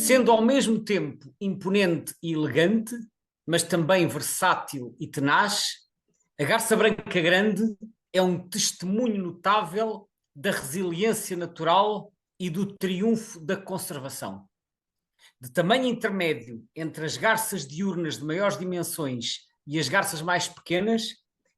Sendo ao mesmo tempo imponente e elegante, mas também versátil e tenaz, a garça branca grande é um testemunho notável da resiliência natural e do triunfo da conservação. De tamanho intermédio entre as garças diurnas de maiores dimensões e as garças mais pequenas,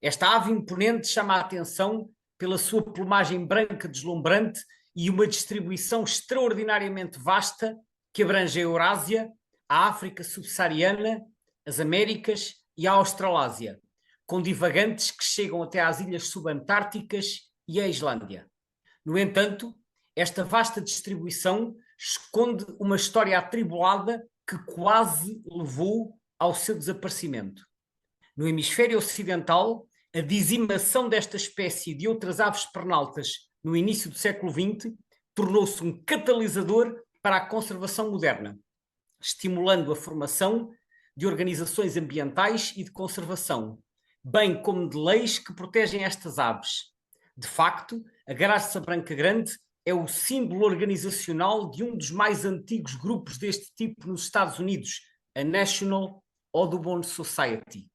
esta ave imponente chama a atenção pela sua plumagem branca deslumbrante e uma distribuição extraordinariamente vasta que abrange a Eurásia, a África subsaariana, as Américas e a Australásia, com divagantes que chegam até às ilhas subantárticas e a Islândia. No entanto, esta vasta distribuição esconde uma história atribulada que quase levou ao seu desaparecimento. No hemisfério ocidental, a dizimação desta espécie e de outras aves pernaltas no início do século XX tornou-se um catalisador para a conservação moderna, estimulando a formação de organizações ambientais e de conservação, bem como de leis que protegem estas aves. De facto, a garça branca grande é o símbolo organizacional de um dos mais antigos grupos deste tipo nos Estados Unidos, a National Audubon Society.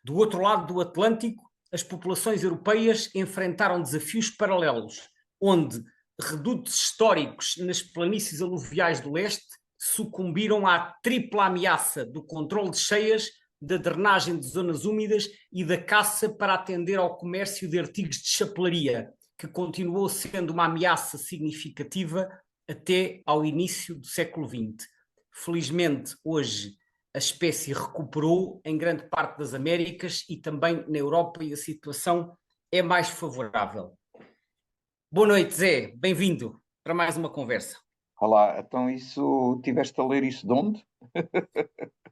Do outro lado do Atlântico, as populações europeias enfrentaram desafios paralelos, onde redutos históricos nas planícies aluviais do leste sucumbiram à tripla ameaça do controle de cheias, da drenagem de zonas úmidas e da caça para atender ao comércio de artigos de chapelaria, que continuou sendo uma ameaça significativa até ao início do século XX. Felizmente, hoje, a espécie recuperou em grande parte das Américas e também na Europa, e a situação é mais favorável. Boa noite, Zé. Bem-vindo para mais uma conversa. Olá, então tiveste a ler isso de onde?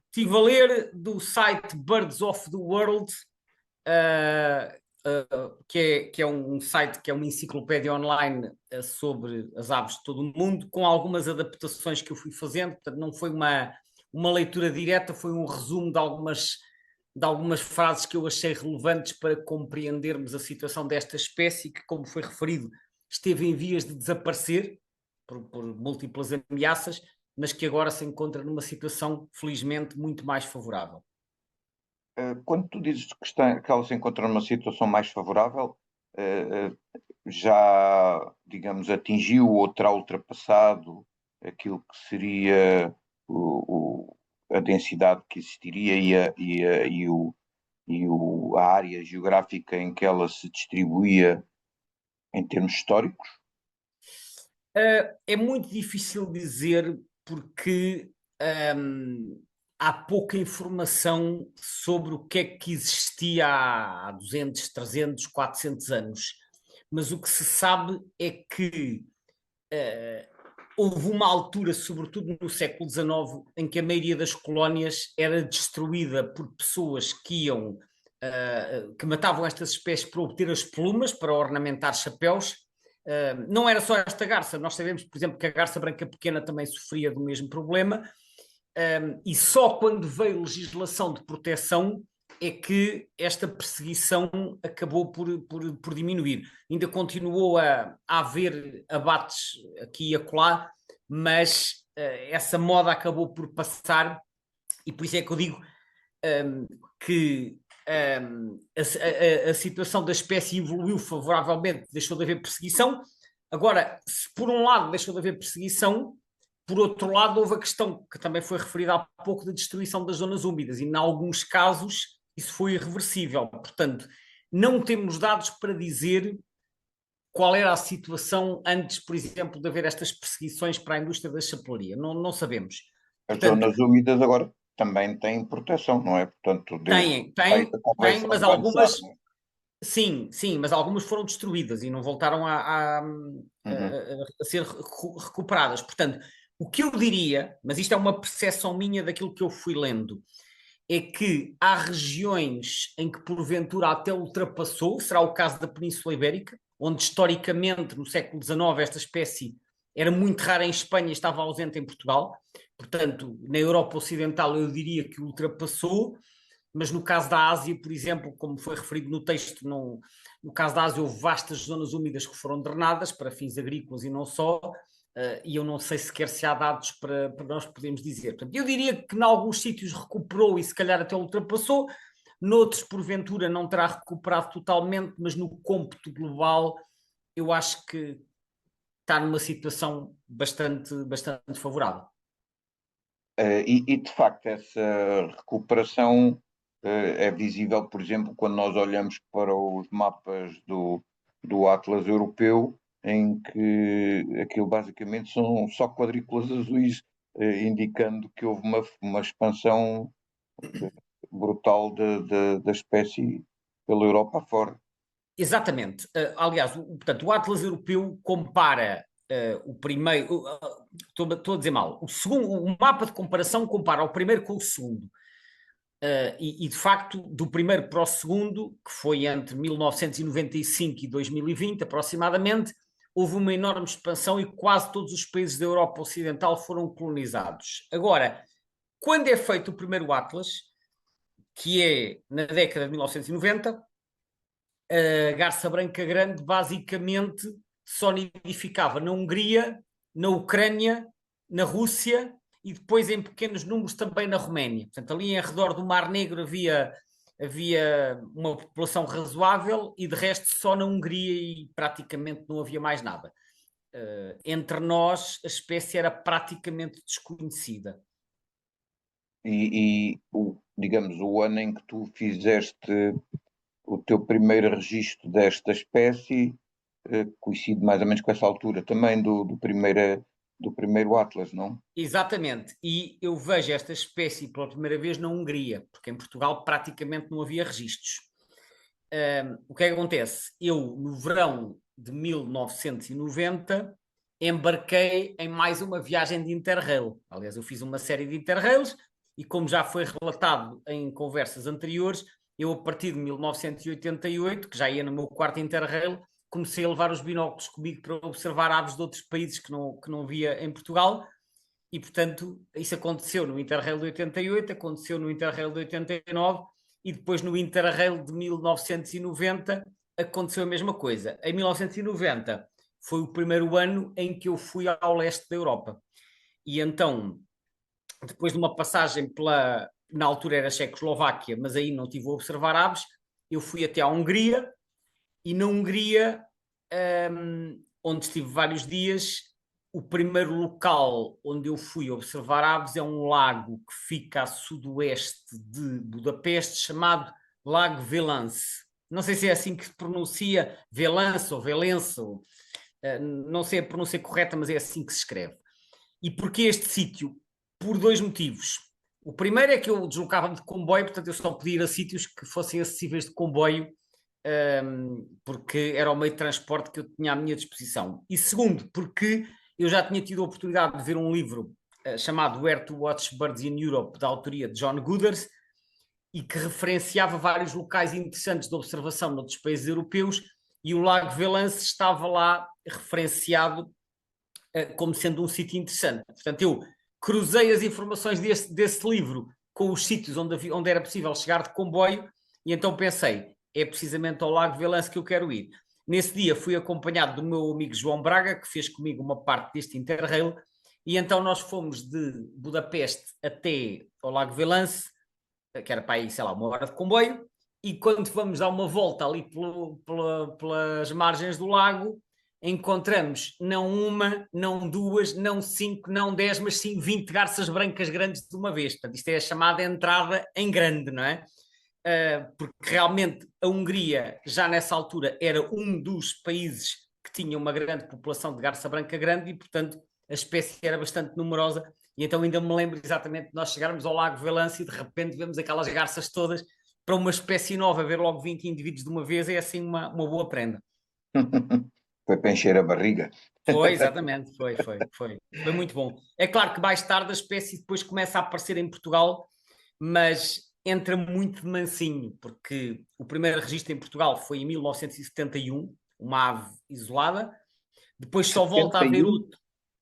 Estive a ler do site Birds of the World, que é um site que é uma enciclopédia online sobre as aves de todo o mundo, com algumas adaptações que eu fui fazendo. Portanto, não foi uma leitura direta, foi um resumo de algumas frases que eu achei relevantes para compreendermos a situação desta espécie, que, como foi referido, esteve em vias de desaparecer por múltiplas ameaças, mas que agora se encontra numa situação, felizmente, muito mais favorável. Quando tu dizes que ela se encontra numa situação mais favorável, já, digamos, atingiu ou terá ultrapassado aquilo que seria a densidade que existiria e a área geográfica em que ela se distribuía em termos históricos? É muito difícil dizer porque há pouca informação sobre o que é que existia há 200, 300, 400 anos. Mas o que se sabe é que houve uma altura, sobretudo no século XIX, em que a maioria das colónias era destruída por pessoas que matavam estas espécies para obter as plumas, para ornamentar chapéus. Não era só esta garça, nós sabemos, por exemplo, que a garça branca pequena também sofria do mesmo problema, e só quando veio legislação de proteção é que esta perseguição acabou por diminuir. Ainda continuou a haver abates aqui e acolá, mas essa moda acabou por passar, e por isso é que eu digo que a situação da espécie evoluiu favoravelmente, deixou de haver perseguição. Agora, se por um lado deixou de haver perseguição, por outro lado houve a questão que também foi referida há pouco da destruição das zonas úmidas, e em alguns casos isso foi irreversível. Portanto, não temos dados para dizer qual era a situação antes, por exemplo, de haver estas perseguições para a indústria da chapelaria. Não sabemos. As Portanto, zonas úmidas agora também têm proteção, não é? Portanto, têm, mas vai avançar, algumas, não é? sim, mas algumas foram destruídas e não voltaram Uhum. a ser recuperadas. Portanto, o que eu diria, mas isto é uma percepção minha daquilo que eu fui lendo, é que há regiões em que porventura até ultrapassou, será o caso da Península Ibérica, onde historicamente no século XIX esta espécie era muito rara em Espanha e estava ausente em Portugal. Portanto, na Europa Ocidental eu diria que ultrapassou, mas no caso da Ásia, por exemplo, como foi referido no texto, no caso da Ásia houve vastas zonas úmidas que foram drenadas para fins agrícolas e não só, e eu não sei sequer se há dados para nós podermos dizer. Portanto, eu diria que em alguns sítios recuperou e se calhar até ultrapassou, noutros, porventura, não terá recuperado totalmente, mas no cômputo global, eu acho que está numa situação bastante favorável. E, de facto, essa recuperação é visível, por exemplo, quando nós olhamos para os mapas do Atlas europeu, em que aquilo basicamente são só quadrículas azuis, indicando que houve uma expansão brutal da espécie pela Europa afora. Exatamente. Aliás, portanto, o Atlas Europeu compara o primeiro. Estou a dizer mal. O mapa de comparação compara o primeiro com o segundo. E, de facto, do primeiro para o segundo, que foi entre 1995 e 2020, aproximadamente, houve uma enorme expansão e quase todos os países da Europa Ocidental foram colonizados. Agora, quando é feito o primeiro Atlas, que é na década de 1990, a garça branca grande basicamente só nidificava na Hungria, na Ucrânia, na Rússia e depois em pequenos números também na Roménia. Portanto, ali em redor do Mar Negro havia uma população razoável e de resto só na Hungria e praticamente não havia mais nada. Entre nós, a espécie era praticamente desconhecida. Digamos, o ano em que tu fizeste o teu primeiro registro desta espécie coincide mais ou menos com essa altura também do primeiro Atlas, não? Exatamente, e eu vejo esta espécie pela primeira vez na Hungria, porque em Portugal praticamente não havia registros. O que é que acontece? Eu, no verão de 1990, embarquei em mais uma viagem de Interrail. Aliás, eu fiz uma série de Interrails e, como já foi relatado em conversas anteriores, eu, a partir de 1988, que já ia no meu quarto Interrail, comecei a levar os binóculos comigo para observar aves de outros países que não via em Portugal. E, portanto, isso aconteceu no Interrail de 88, aconteceu no Interrail de 89 e depois no Interrail de 1990 aconteceu a mesma coisa. Em 1990 foi o primeiro ano em que eu fui ao leste da Europa. E então, depois de uma passagem na altura era Checoslováquia, mas aí não tive a observar aves, eu fui até à Hungria e na Hungria, onde estive vários dias, o primeiro local onde eu fui observar aves é um lago que fica a sudoeste de Budapeste, chamado Lago Velance. Não sei se é assim que se pronuncia, Velance ou Velense, não sei a pronúncia correta, mas é assim que se escreve. E porquê este sítio? Por dois motivos. O primeiro é que eu deslocava-me de comboio, portanto eu só podia ir a sítios que fossem acessíveis de comboio, porque era o meio de transporte que eu tinha à minha disposição. E segundo, porque eu já tinha tido a oportunidade de ver um livro chamado Where to Watch Birds in Europe, da autoria de John Gooders, e que referenciava vários locais interessantes de observação noutros países europeus, e o Lago Velance estava lá referenciado como sendo um sítio interessante. Portanto, eu cruzei as informações desse livro com os sítios onde era possível chegar de comboio, e então pensei, é precisamente ao Lago Velance que eu quero ir. Nesse dia fui acompanhado do meu amigo João Braga, que fez comigo uma parte deste Interrail, e então nós fomos de Budapeste até ao Lago Velance, que era para aí, sei lá, uma hora de comboio, e quando vamos dar uma volta ali pelas margens do lago, encontramos não uma, não duas, não cinco, não 10, mas sim 20 garças brancas grandes de uma vez. Portanto, isto é a chamada entrada em grande, não é? Porque realmente a Hungria, já nessa altura, era um dos países que tinha uma grande população de garça branca grande e, portanto, a espécie era bastante numerosa. E então ainda me lembro exatamente de nós chegarmos ao Lago Velance e de repente vemos aquelas garças todas. Para uma espécie nova, ver logo 20 indivíduos de uma vez é assim uma boa prenda. Foi para encher a barriga. Foi, exatamente, foi muito bom. É claro que mais tarde a espécie depois começa a aparecer em Portugal, mas entra muito de mansinho, porque o primeiro registro em Portugal foi em 1971, uma ave isolada, depois só volta a haver 71, outro.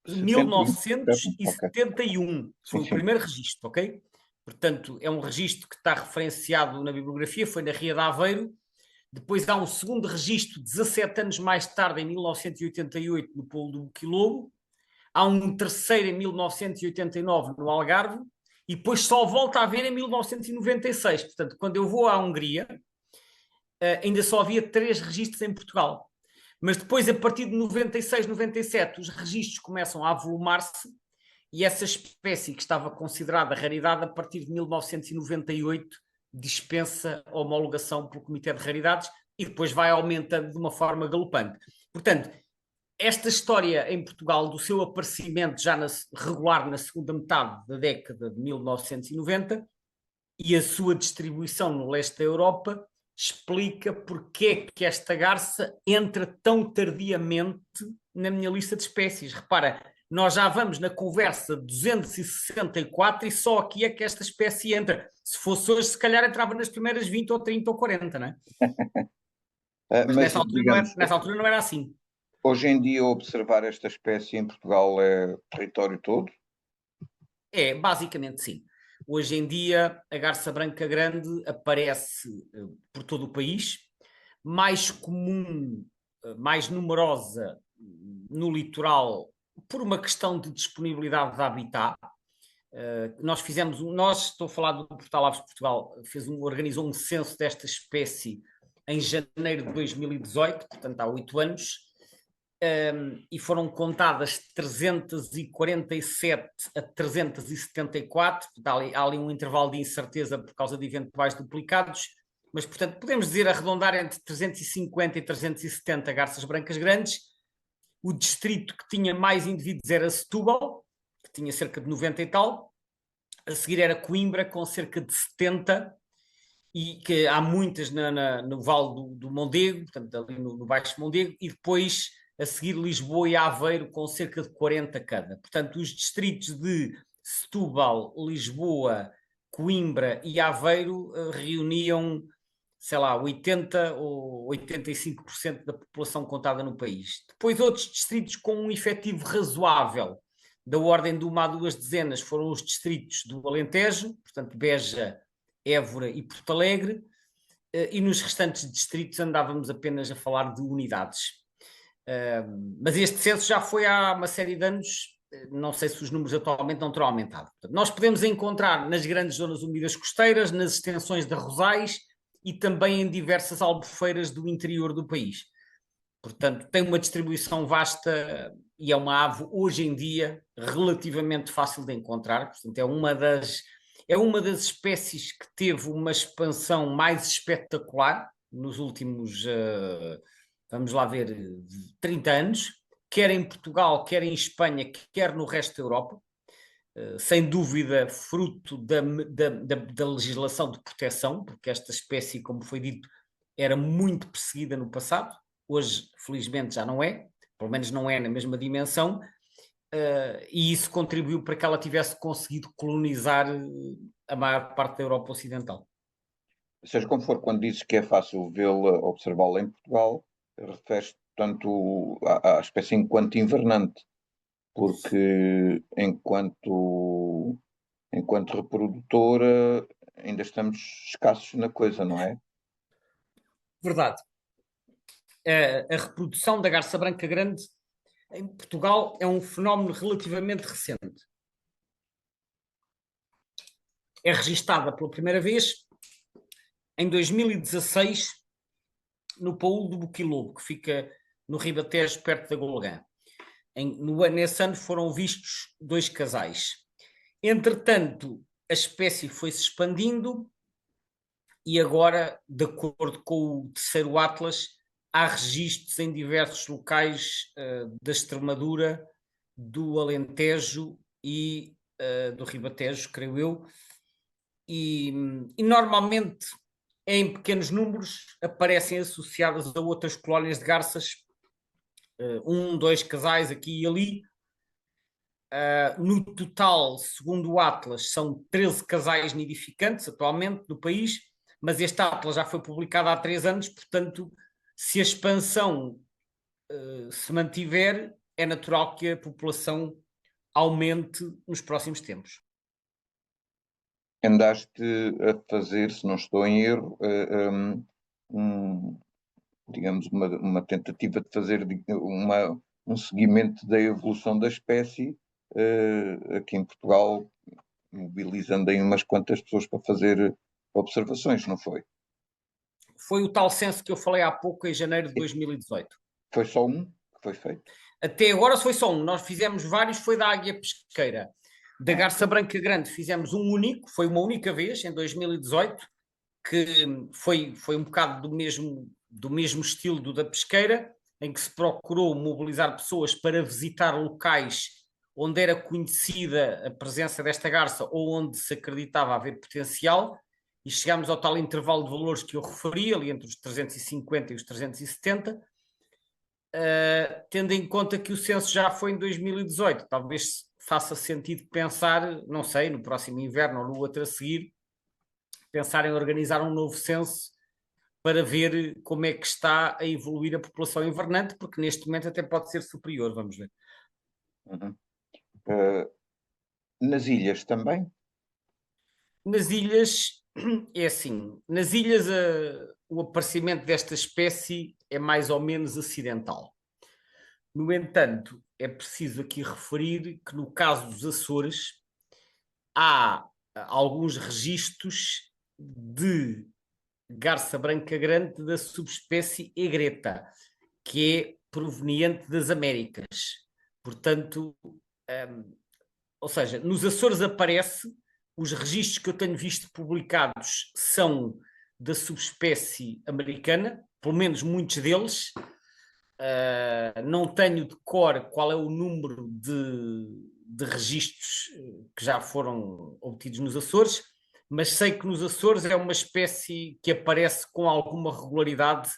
71, ok. 1971 Sim, foi o sim. primeiro registro, ok? Portanto, é um registro que está referenciado na bibliografia, foi na Ria de Aveiro. Depois há um segundo registro, 17 anos mais tarde, em 1988, no Polo do Quilobo. há um terceiro em 1989 no Algarve, e depois só volta a haver em 1996. Portanto, quando eu vou à Hungria, ainda só havia 3 registros em Portugal. Mas depois, a partir de 96, 97, os registros começam a avolumar-se, e essa espécie que estava considerada raridade, a partir de 1998, dispensa a homologação pelo Comitê de Raridades e depois vai aumentando de uma forma galopante. Portanto, esta história em Portugal do seu aparecimento já regular na segunda metade da década de 1990 e a sua distribuição no leste da Europa explica porque é que esta garça entra tão tardiamente na minha lista de espécies. Repara, nós já vamos na conversa 264 e só aqui é que esta espécie entra. Se fosse hoje, se calhar entrava nas primeiras 20 ou 30 ou 40, não é? Mas Mas, digamos, nessa altura não era assim. hoje em dia observar esta espécie em Portugal é território todo? É, basicamente sim. Hoje em dia, a garça branca grande aparece por todo o país, mais comum, mais numerosa no litoral, por uma questão de disponibilidade de habitat. Estou a falar do Portal Aves Portugal, organizou um censo desta espécie em janeiro de 2018, portanto há 8 anos, e foram contadas 347 a 374, há ali um intervalo de incerteza por causa de eventuais duplicados, mas, portanto, podemos dizer, arredondar entre 350 e 370 garças brancas grandes. O distrito que tinha mais indivíduos era Setúbal, que tinha cerca de 90 e tal, a seguir era Coimbra, com cerca de 70, e que há muitas no Vale do Mondego, portanto, ali no Baixo Mondego, e depois a seguir Lisboa e Aveiro com cerca de 40 cada. Portanto, os distritos de Setúbal, Lisboa, Coimbra e Aveiro reuniam, sei lá, 80 ou 85% da população contada no país. Depois outros distritos com um efetivo razoável, da ordem de 1 a 2 dezenas, foram os distritos do Alentejo, portanto Beja, Évora e Porto Alegre, e nos restantes distritos andávamos apenas a falar de unidades. Mas este censo já foi há uma série de anos, não sei se os números atualmente não terão aumentado. Portanto, nós podemos encontrar nas grandes zonas úmidas costeiras, nas extensões de arrozais e também em diversas albufeiras do interior do país. Portanto, tem uma distribuição vasta e é uma ave, hoje em dia, relativamente fácil de encontrar. Portanto, é uma das espécies que teve uma expansão mais espetacular nos últimos, vamos lá ver, 30 anos, quer em Portugal, quer em Espanha, quer no resto da Europa. Sem dúvida, fruto da legislação de proteção, porque esta espécie, como foi dito, era muito perseguida no passado. Hoje, felizmente, já não é, pelo menos não é na mesma dimensão, e isso contribuiu para que ela tivesse conseguido colonizar a maior parte da Europa Ocidental. Seja como for, quando dizes que é fácil vê-la, observá-la em Portugal, refere-se, portanto, à espécie enquanto invernante, porque enquanto reprodutora ainda estamos escassos na coisa, não é? Verdade. A reprodução da garça branca grande em Portugal é um fenómeno relativamente recente. É registada pela primeira vez em 2016 no Paúl do Boquilobo, que fica no Ribatejo, perto da Golgã. Nesse ano foram vistos 2 casais. Entretanto, a espécie foi-se expandindo e agora, de acordo com o terceiro Atlas, há registros em diversos locais da Extremadura, do Alentejo e do Ribatejo, creio eu, e normalmente em pequenos números aparecem associadas a outras colónias de garças, 2 casais aqui e ali. No total, segundo o Atlas, são 13 casais nidificantes atualmente no país, mas este Atlas já foi publicado há 3 anos, portanto, se a expansão se mantiver, é natural que a população aumente nos próximos tempos. Andaste a fazer, se não estou em erro, digamos, uma tentativa de fazer um seguimento da evolução da espécie, aqui em Portugal, mobilizando aí umas quantas pessoas para fazer observações, não foi? Foi o tal censo que eu falei há pouco, em janeiro de 2018. Foi só um que foi feito? Até agora foi só um, nós fizemos vários, foi da águia pesqueira. Da garça branca grande fizemos um único, foi uma única vez, em 2018, que foi um bocado do mesmo estilo do da pesqueira, em que se procurou mobilizar pessoas para visitar locais onde era conhecida a presença desta garça ou onde se acreditava haver potencial, e chegámos ao tal intervalo de valores que eu referi, ali entre os 350 e os 370, tendo em conta que o censo já foi em 2018. Talvez faça sentido pensar, não sei, no próximo inverno ou no outro a seguir, pensar em organizar um novo censo para ver como é que está a evoluir a população invernante, porque neste momento até pode ser superior, vamos ver. Uhum. Uh, nas ilhas também? Nas ilhas, é assim, nas ilhas o aparecimento desta espécie é mais ou menos acidental. No entanto, é preciso aqui referir que no caso dos Açores há alguns registros de garça branca grande da subespécie egreta, que é proveniente das Américas. Portanto, ou seja, nos Açores aparece, os registros que eu tenho visto publicados são da subespécie americana, pelo menos muitos deles. Não tenho de cor qual é o número de registros que já foram obtidos nos Açores, mas sei que nos Açores é uma espécie que aparece com alguma regularidade,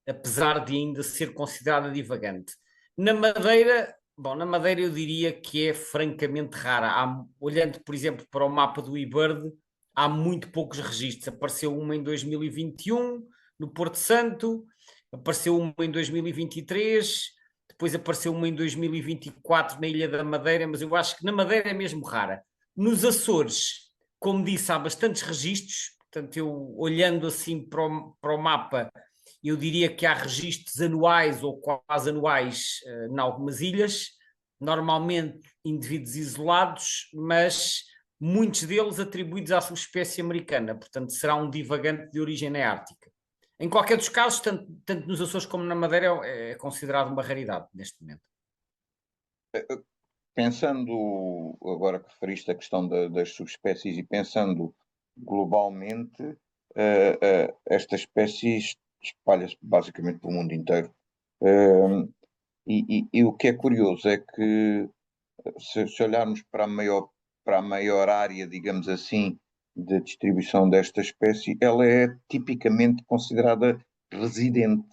apesar de ainda ser considerada divagante. Na Madeira, bom, na Madeira eu diria que é francamente rara. Olhando, por exemplo, para o mapa do eBird, há muito poucos registros. Apareceu uma em 2021, no Porto Santo, apareceu uma em 2023, depois apareceu uma em 2024 na Ilha da Madeira, mas eu acho que na Madeira é mesmo rara. Nos Açores, como disse, há bastantes registros, portanto, eu olhando assim para o mapa, eu diria que há registros anuais ou quase anuais em algumas ilhas, normalmente indivíduos isolados, mas muitos deles atribuídos à subespécie americana, portanto será um divagante de origem neártica. Em qualquer dos casos, tanto nos Açores como na Madeira, é considerado uma raridade neste momento. Pensando, agora que referiste a questão das subespécies e pensando globalmente, esta espécie espalha-se basicamente pelo mundo inteiro. E o que é curioso é que, se olharmos para a maior área, digamos assim, de distribuição desta espécie, ela é tipicamente considerada residente.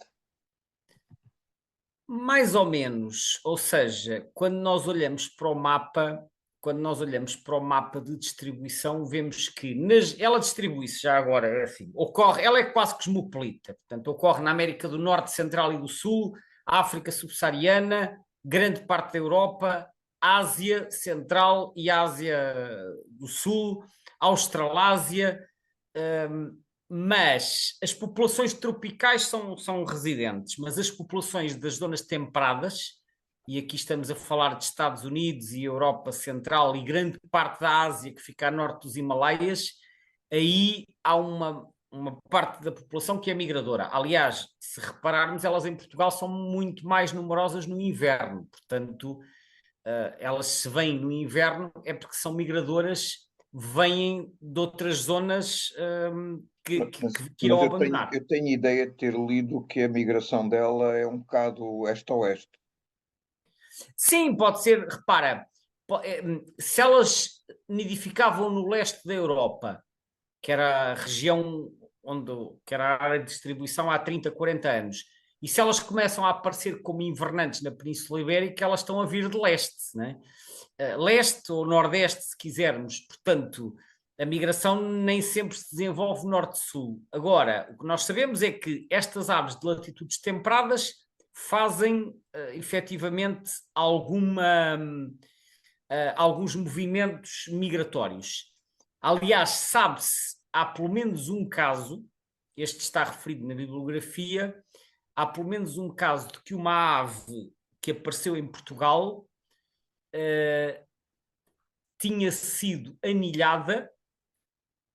Mais ou menos, ou seja, quando nós olhamos para o mapa de distribuição, vemos que ela distribui-se já agora, é assim, ela é quase cosmopolita, portanto, ocorre na América do Norte, Central e do Sul, África subsaariana, grande parte da Europa, Ásia Central e Ásia do Sul, Australásia, mas as populações tropicais são residentes, mas as populações das zonas temperadas, e aqui estamos a falar de Estados Unidos e Europa Central e grande parte da Ásia que fica a norte dos Himalaias, aí há uma parte da população que é migradora. Aliás, se repararmos, elas em Portugal são muito mais numerosas no inverno, portanto, elas se vêm no inverno é porque são migradoras, vêm de outras zonas que irão Mas abandonar. eu tenho ideia de ter lido que a migração dela é um bocado oeste a oeste. Sim, pode ser, repara, se elas nidificavam no leste da Europa, que era a região que era a área de distribuição há 30, 40 anos, e se elas começam a aparecer como invernantes na Península Ibérica, elas estão a vir de leste, né? Leste ou nordeste, se quisermos, portanto, a migração nem sempre se desenvolve norte-sul. Agora, o que nós sabemos é que estas aves de latitudes temperadas fazem efetivamente alguns movimentos migratórios. Aliás, sabe-se, há pelo menos um caso, este está referido na bibliografia, há pelo menos um caso de que uma ave que apareceu em Portugal tinha sido anilhada.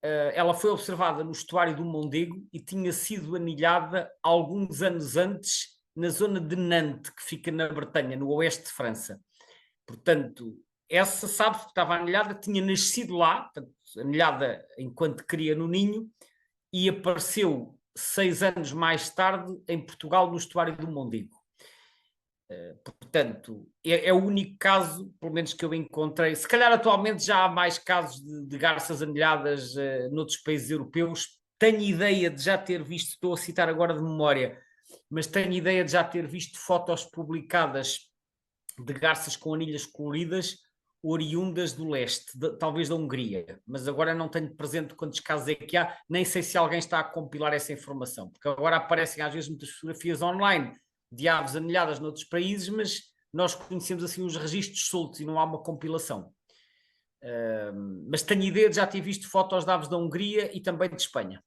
Ela foi observada no estuário do Mondego e tinha sido anilhada alguns anos antes na zona de Nantes, que fica na Bretanha, no oeste de França. Portanto, essa, sabe-se que estava anilhada, tinha nascido lá, portanto, anilhada enquanto cria no ninho, e apareceu 6 anos mais tarde em Portugal, no estuário do Mondego. Portanto, é o único caso, pelo menos que eu encontrei. Se calhar atualmente já há mais casos de garças anilhadas noutros países europeus. Tenho ideia de já ter visto, estou a citar agora de memória, mas tenho ideia de já ter visto fotos publicadas de garças com anilhas coloridas oriundas do leste, talvez da Hungria, mas agora não tenho presente quantos casos é que há, nem sei se alguém está a compilar essa informação, porque agora aparecem às vezes muitas fotografias online de aves anilhadas noutros países, mas nós conhecemos assim os registros soltos e não há uma compilação. Mas tenho ideia de já ter visto fotos de aves da Hungria e também de Espanha.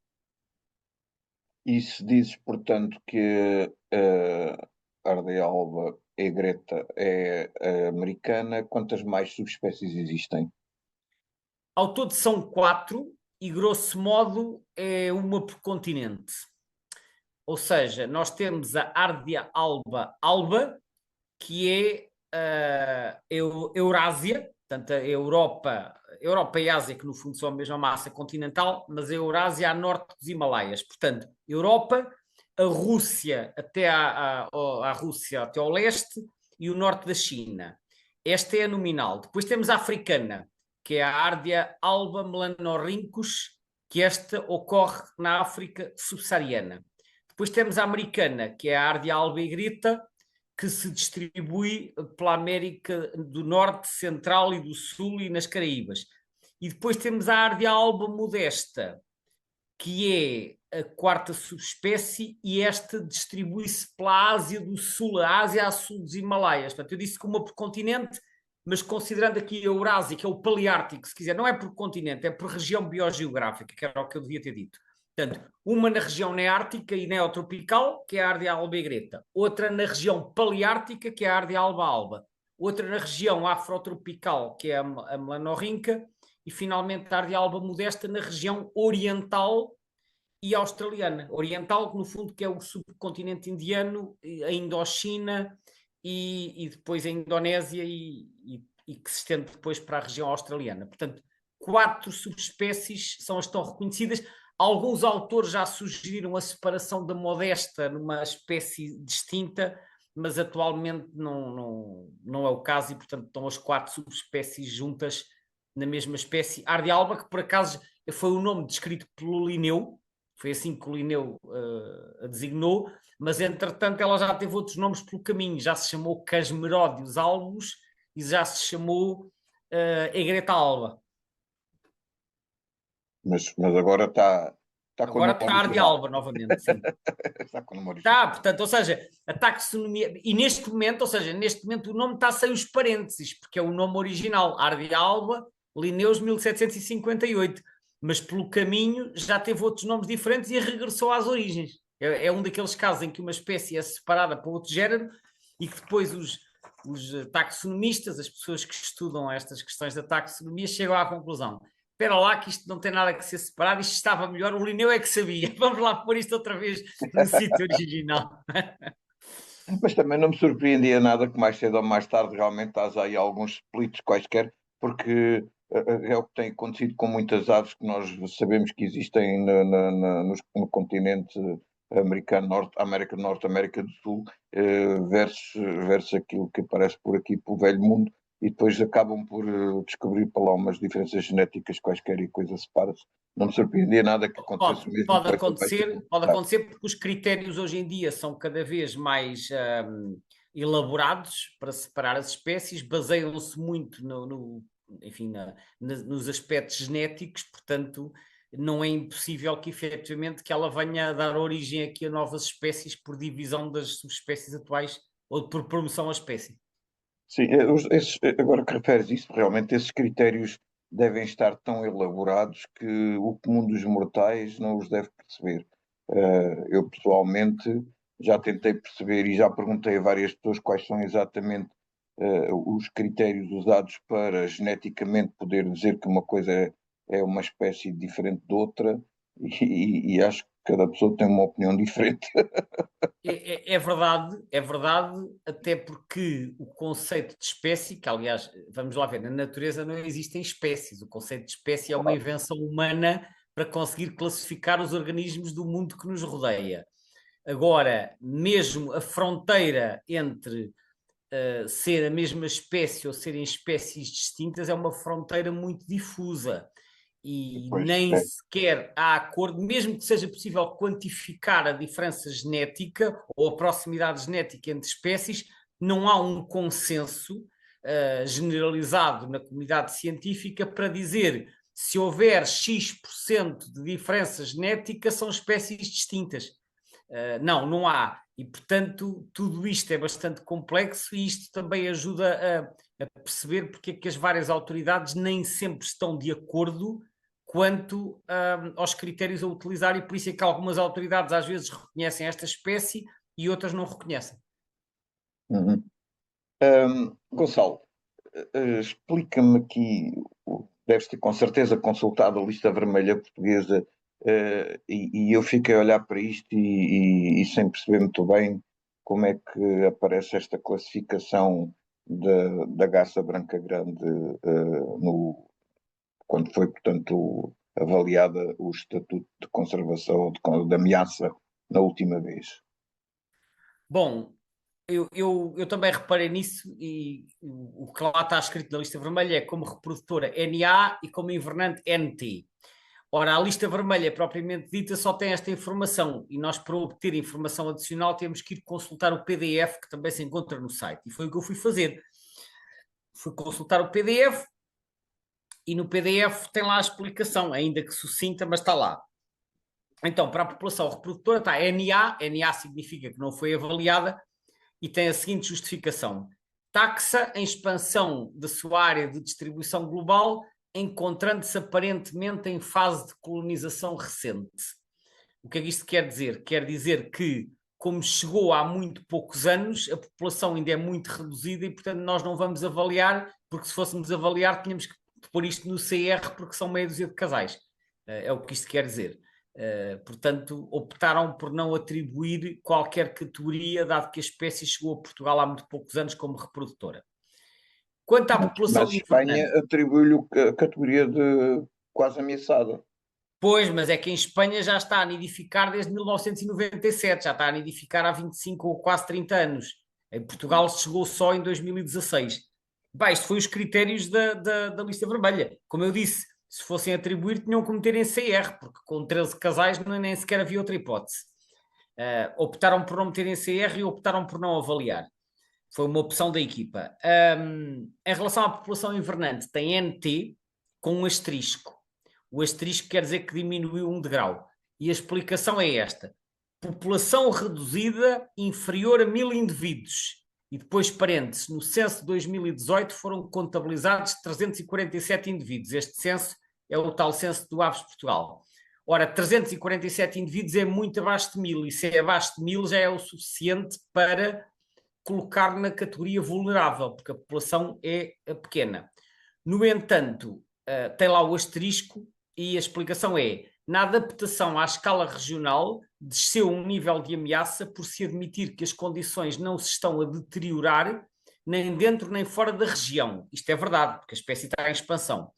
E se dizes, portanto, que a Ardea alba egreta é americana, quantas mais subespécies existem? Ao todo são 4 e, grosso modo, é uma por continente. Ou seja, nós temos a Ardea alba alba, que é a Eurásia, portanto, a Europa e Ásia, que no fundo são a mesma massa continental, mas a Eurásia a norte dos Himalaias. Portanto, Europa, a Rússia até a Rússia até ao leste e o norte da China. Esta é a nominal. Depois temos a africana, que é a Ardea alba melanorhynchus, que esta ocorre na África subsaariana. Depois temos a americana, que é a Ardea alba egreta, que se distribui pela América do Norte, Central e do Sul e nas Caraíbas. E depois temos a Ardea alba modesta, que é a 4ª subespécie, e esta distribui-se pela Ásia do Sul, a Ásia a sul dos Himalaias. Portanto, eu disse que uma por continente, mas considerando aqui a Eurásia, que é o Paleártico, se quiser, não é por continente, é por região biogeográfica, que era o que eu devia ter dito. Portanto, uma na região neártica e neotropical, que é a Ardea alba egreta. Outra na região paleártica, que é a Ardea alba alba. Outra na região afrotropical, que é a melanorhynca. E, finalmente, a Ardea alba modesta na região oriental e australiana. Oriental, que no fundo que é o subcontinente indiano, a Indochina e depois a Indonésia e que se estende depois para a região australiana. Portanto, 4 subespécies são as que estão reconhecidas. Alguns autores já sugeriram a separação da modesta numa espécie distinta, mas atualmente não é o caso e, portanto, estão as 4 subespécies juntas na mesma espécie. Ardea alba, que por acaso foi o nome descrito pelo Linneu, foi assim que o Linneu a designou, mas entretanto ela já teve outros nomes pelo caminho, já se chamou Casmeródios albus e já se chamou Egreta alba. Mas agora está com o Agora nome está Ardea original. alba novamente, sim. Está com o nome original. Está, portanto, ou seja, a taxonomia, e neste momento, ou seja, neste momento o nome está sem os parênteses, porque é o nome original, Ardea alba, Linneus 1758, mas pelo caminho já teve outros nomes diferentes e regressou às origens. É um daqueles casos em que uma espécie é separada para outro género e que depois os taxonomistas, as pessoas que estudam estas questões da taxonomia, chegam à conclusão: espera lá que isto não tem nada que ser separado, isto estava melhor, o Linneu é que sabia, vamos lá pôr isto outra vez no sítio original. Mas também não me surpreendia nada que mais cedo ou mais tarde realmente estás aí alguns splits quaisquer, porque é o que tem acontecido com muitas aves que nós sabemos que existem no continente americano, América do Norte, América do Sul, versus aquilo que aparece por aqui pelo velho mundo, e depois acabam por descobrir para lá umas diferenças genéticas quaisquer e coisa separa-se. Não me surpreendia nada que acontecesse o mesmo Pode com essa baixa acontecer porque os critérios hoje em dia são cada vez mais elaborados para separar as espécies, baseiam-se muito enfim, nos aspectos genéticos, portanto não é impossível que efetivamente que ela venha a dar origem aqui a novas espécies por divisão das subespécies atuais ou por promoção à espécie. Sim, agora que referes isso, realmente esses critérios devem estar tão elaborados que o comum dos mortais não os deve perceber. Eu pessoalmente já tentei perceber e já perguntei a várias pessoas quais são exatamente os critérios usados para geneticamente poder dizer que uma coisa é uma espécie diferente de outra, e acho que cada pessoa tem uma opinião diferente. É verdade, até porque o conceito de espécie, que aliás, vamos lá ver, na natureza não existem espécies, o conceito de espécie é uma invenção humana para conseguir classificar os organismos do mundo que nos rodeia. Agora, mesmo a fronteira entre ser a mesma espécie ou serem espécies distintas é uma fronteira muito difusa e Pois, nem sequer há acordo, mesmo que seja possível quantificar a diferença genética ou a proximidade genética entre espécies, não há um consenso generalizado na comunidade científica para dizer se houver X% de diferença genética são espécies distintas. Não há. E, portanto, tudo isto é bastante complexo e isto também ajuda a perceber porque é que as várias autoridades nem sempre estão de acordo quanto aos critérios a utilizar e por isso é que algumas autoridades às vezes reconhecem esta espécie e outras não reconhecem. uhum. Gonçalo, explica-me aqui, deves ter com certeza consultado a lista vermelha portuguesa, e eu fiquei a olhar para isto e sem perceber muito bem como é que aparece esta classificação da garça branca grande, quando foi, portanto, avaliada o estatuto de conservação de ameaça na última vez. Bom, eu também reparei nisso e o que lá está escrito na lista vermelha é como reprodutora NA e como invernante NT. Ora, a lista vermelha propriamente dita só tem esta informação e nós para obter informação adicional temos que ir consultar o PDF que também se encontra no site e foi o que eu fui fazer. Fui consultar o PDF e no PDF tem lá a explicação, ainda que sucinta, mas está lá. Então, para a população reprodutora está NA significa que não foi avaliada e tem a seguinte justificação: taxa em expansão da sua área de distribuição global, encontrando-se aparentemente em fase de colonização recente. O que é que isto quer dizer? Quer dizer que, como chegou há muito poucos anos, a população ainda é muito reduzida e, portanto, nós não vamos avaliar, porque se fôssemos avaliar, tínhamos que pôr isto no CR, porque são meia dúzia de casais. É o que isto quer dizer. Portanto, optaram por não atribuir qualquer categoria, dado que a espécie chegou a Portugal há muito poucos anos como reprodutora. Quanto à Mas população Espanha invernante, atribui-lhe a categoria de quase ameaçada. pois, mas é que em Espanha já está a nidificar desde 1997, já está a nidificar há 25 ou quase 30 anos. Em Portugal chegou só em 2016. Bem, isto foi os critérios da lista vermelha. Como eu disse, se fossem atribuir, tinham que meter em CR, porque com 13 casais nem sequer havia outra hipótese. Optaram por não meter em CR e optaram por não avaliar. Foi uma opção da equipa. Em relação à população invernante, tem NT com um asterisco. O asterisco quer dizer que diminuiu 1 degrau. E a explicação é esta: população reduzida inferior a 1000 indivíduos. E depois, parênteses, no censo de 2018 foram contabilizados 347 indivíduos. Este censo é o tal censo do Aves Portugal. Ora, 347 indivíduos é muito abaixo de 1000, e se é abaixo de 1000 já é o suficiente para colocar na categoria vulnerável, porque a população é pequena. No entanto, tem lá o asterisco e a explicação é: na adaptação à escala regional, desceu um nível de ameaça por se admitir que as condições não se estão a deteriorar nem dentro nem fora da região. Isto é verdade, porque a espécie está em expansão.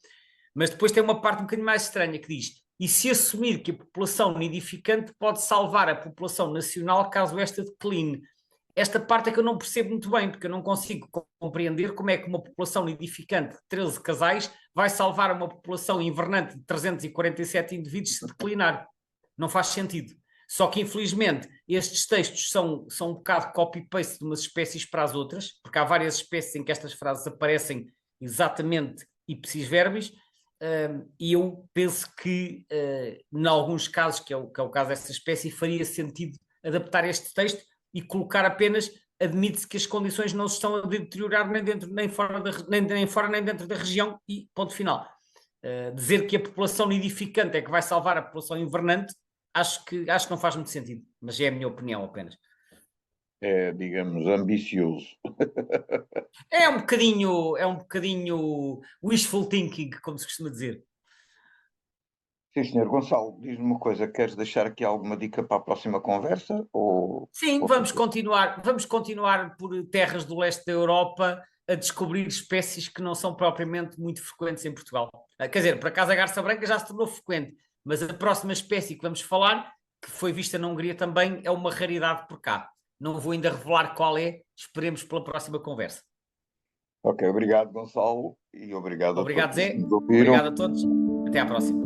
Mas depois tem uma parte um bocadinho mais estranha que diz: e se assumir que a população nidificante pode salvar a população nacional caso esta decline. Esta parte é que eu não percebo muito bem, porque eu não consigo compreender como é que uma população nidificante de 13 casais vai salvar uma população invernante de 347 indivíduos se declinar. Não faz sentido. Só que, infelizmente, estes textos são um bocado copy-paste de umas espécies para as outras, porque há várias espécies em que estas frases aparecem exatamente ipsis verbis, e eu penso que, em alguns casos, que é o caso desta espécie, faria sentido adaptar este texto e colocar apenas: admite-se que as condições não se estão a deteriorar nem dentro nem fora, nem fora nem dentro da região e ponto final. Dizer que a população nidificante é que vai salvar a população invernante, acho que não faz muito sentido, mas é a minha opinião apenas. digamos, ambicioso. É um bocadinho wishful thinking, como se costuma dizer. Sim, senhor Gonçalo, diz-me uma coisa, queres deixar aqui alguma dica para a próxima conversa? Sim, Ou fica? vamos continuar por terras do leste da Europa a descobrir espécies que não são propriamente muito frequentes em Portugal. Quer dizer, por acaso a garça branca já se tornou frequente, mas a próxima espécie que vamos falar, que foi vista na Hungria também, é uma raridade por cá. Não vou ainda revelar qual é, esperemos pela próxima conversa. Ok, obrigado, Gonçalo, e obrigado a Obrigado, todos que Zé. nos ouviram. Obrigado a todos. Até à próxima.